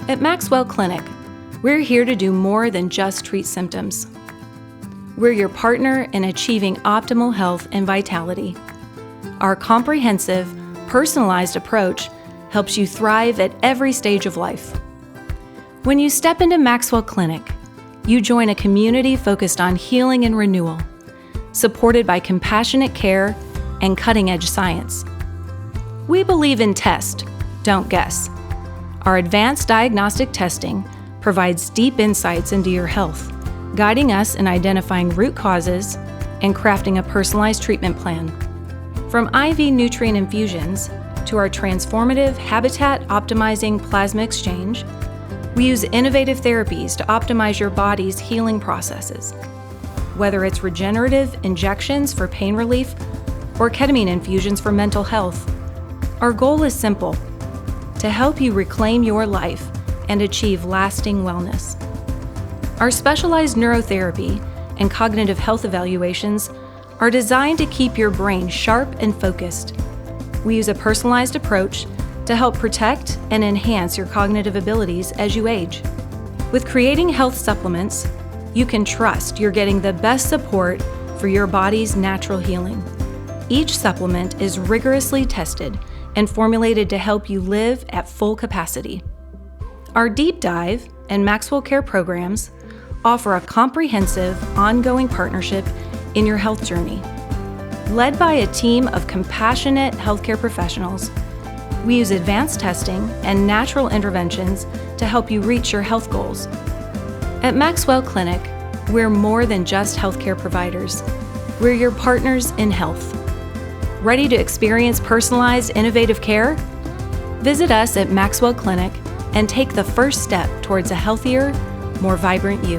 At MaxWell Clinic, we're here to do more than just treat symptoms. We're your partner in achieving optimal health and vitality. Our comprehensive, personalized approach helps you thrive at every stage of life. When you step into MaxWell Clinic, you join a community focused on healing and renewal, supported by compassionate care and cutting-edge science. We believe in test, don't guess. Our advanced diagnostic testing provides deep insights into your health, guiding us in identifying root causes and crafting a personalized treatment plan. From IV nutrient infusions to our transformative habitat-optimizing plasma exchange, we use innovative therapies to optimize your body's healing processes. Whether it's regenerative injections for pain relief or ketamine infusions for mental health, our goal is simple: to help you reclaim your life and achieve lasting wellness. Our specialized neurotherapy and cognitive health evaluations are designed to keep your brain sharp and focused. We use a personalized approach to help protect and enhance your cognitive abilities as you age. With creating health supplements, you can trust you're getting the best support for your body's natural healing. Each supplement is rigorously tested and formulated to help you live at full capacity. Our Deep Dive and MaxWell Care programs offer a comprehensive, ongoing partnership in your health journey. Led by a team of compassionate healthcare professionals, we use advanced testing and natural interventions to help you reach your health goals. At MaxWell Clinic, we're more than just healthcare providers. We're your partners in health. Ready to experience personalized, innovative care? Visit us at MaxWell Clinic and take the first step towards a healthier, more vibrant you.